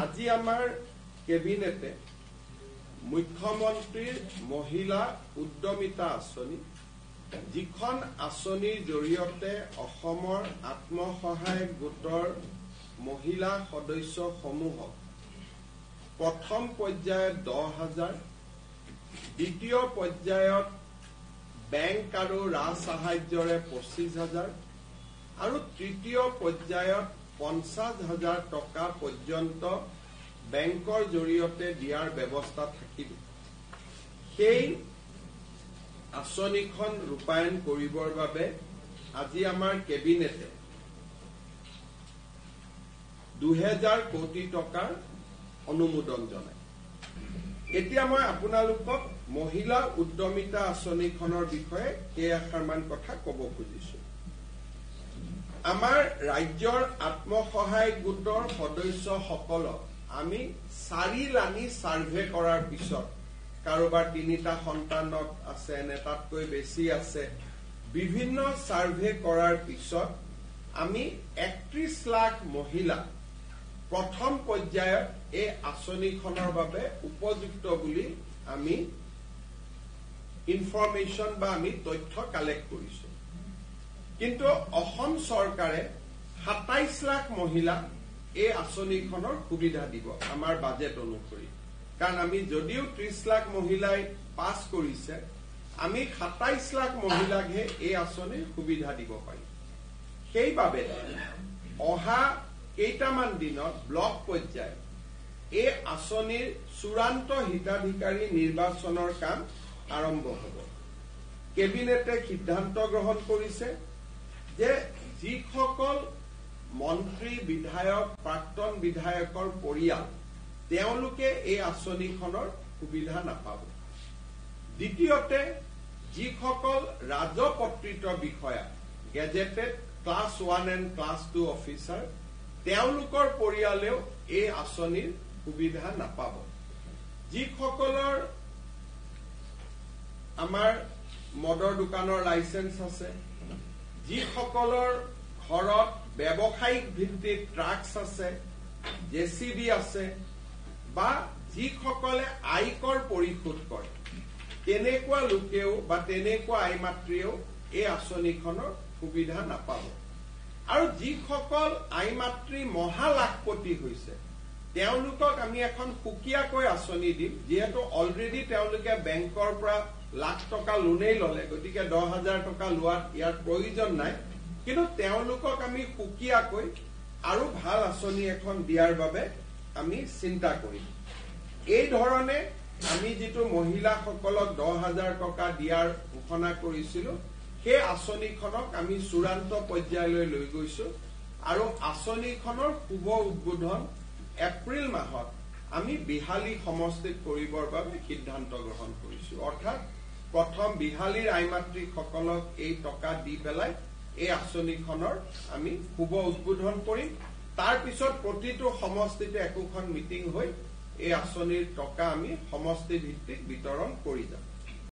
আজি আমাৰ কেবিনেটে মুখ্যমন্ত্ৰীৰ মহিলা উদ্যমিতা আঁচনি যিখন আঁচনিৰ জৰিয়তে অসমৰ আত্মসহায়ক গোটৰ মহিলা সদস্যসমূহক প্ৰথম পৰ্যায়ত 10,000 দ্বিতীয় পৰ্যায়ত বেংক আৰু ৰাজ সাহায্যৰে 25,000 আৰু তৃতীয় পৰ্যায়ত 50,000 টকা পৰ্যন্ত বেংকৰ জৰিয়তে দিয়াৰ ব্যৱস্থা থাকিব। সেই আঁচনিখন ৰূপায়ণ কৰিবৰ বাবে আজি আমাৰ কেবিনেটে 2,000 কোটি টকাৰ অনুমোদন জনায়। এতিয়া মই আপোনালোকক মহিলা উদ্যমিতা আঁচনিখনৰ বিষয়ে কেইআষাৰমান কথা ক'ব খুজিছো। আমাৰ ৰাজ্যৰ আত্মসহায়ক গোটৰ সদস্যসকলক আমি 4 লানি সাৰ্ভে কৰাৰ পিছত কাৰোবাৰ 3টা সন্তানত আছে নে তাতকৈ বেছি আছে বিভিন্ন সাৰ্ভে কৰাৰ পিছত আমি 31 লাখ মহিলা প্ৰথম পৰ্যায়ত এই আঁচনিখনৰ বাবে উপযুক্ত বুলি আমি ইনফৰমেশ্যন বা আমি তথ্য কালেক্ট কৰিছো। কিন্তু অসম চৰকাৰে 27 লাখ মহিলা এই আঁচনিখনৰ সুবিধা দিব আমাৰ বাজেট অনুসৰি। কাৰণ আমি যদিও 30 লাখ মহিলাই পাছ কৰিছে আমি 27 লাখ মহিলাকহে এই আঁচনিৰ সুবিধা দিব পাৰিম। সেইবাবে অহা কেইটামান দিনত ব্লক পৰ্যায়ত এই আঁচনিৰ চূড়ান্ত হিতাধিকাৰী নিৰ্বাচনৰ কাম আৰম্ভ হ'ব। কেবিনেটে সিদ্ধান্ত গ্ৰহণ কৰিছে যে যিসকল মন্ত্ৰী বিধায়ক প্ৰাক্তন বিধায়কৰ পৰিয়াল তেওঁলোকে এই আঁচনিখনৰ সুবিধা নাপাব। দ্বিতীয়তে যিসকল ৰাজপত্ৰিত বিষয়া gazetted class 1 and class 2 officer তেওঁলোকৰ পৰিয়ালেও এই আঁচনিৰ সুবিধা নাপাব। যিসকলৰ আমাৰ মদৰ দোকানৰ লাইসেন্স আছে, যিসকলৰ ঘৰত ব্যৱসায়িক ভিত্তিত ট্ৰাক্স আছে, জেচিবি আছে বা যিসকলে আয়কৰ পৰিশোধ কৰে তেনেকুৱা লোকেও বা তেনেকুৱা আইমাতৃয়েও এই আঁচনিখনৰ সুবিধা নাপাব। আৰু যিসকল আইমাতৃ মহালাখপতি হৈছে তেওঁলোকক আমি এখন সুকীয়াকৈ আঁচনি দিম। যিহেতু অলৰেডি তেওঁলোকে বেংকৰ পৰা লাখ টকা লোনেই ললে গতিকে 10,000 টকা লোৱাত ইয়াৰ প্ৰয়োজন নাই। কিন্তু তেওঁলোকক আমি সুকীয়াকৈ আৰু ভাল আঁচনি এখন দিয়াৰ বাবে আমি চিন্তা কৰিম। এই ধৰণে আমি যিটো মহিলাসকলক 10,000 টকা দিয়াৰ ঘোষণা কৰিছিলো সেই আঁচনিখনক আমি চূড়ান্ত পৰ্যায়লৈ লৈ গৈছো আৰু আঁচনিখনৰ শুভ উদ্বোধন এপ্ৰিল মাহত আমি বিহালী সমষ্টিত কৰিবৰ বাবে সিদ্ধান্ত গ্ৰহণ কৰিছো। অৰ্থাৎ প্ৰথম বিহালীৰ আইমাতৃসকলক এই টকা দি পেলাই এই আঁচনিখনৰ আমি শুভ উদ্বোধন কৰিম। তাৰ পিছত প্ৰতিটো সমষ্টিতে একোখন মিটিং হৈ এই আঁচনিৰ টকা আমি সমষ্টি ভিত্তিক বিতৰণ কৰি যাম।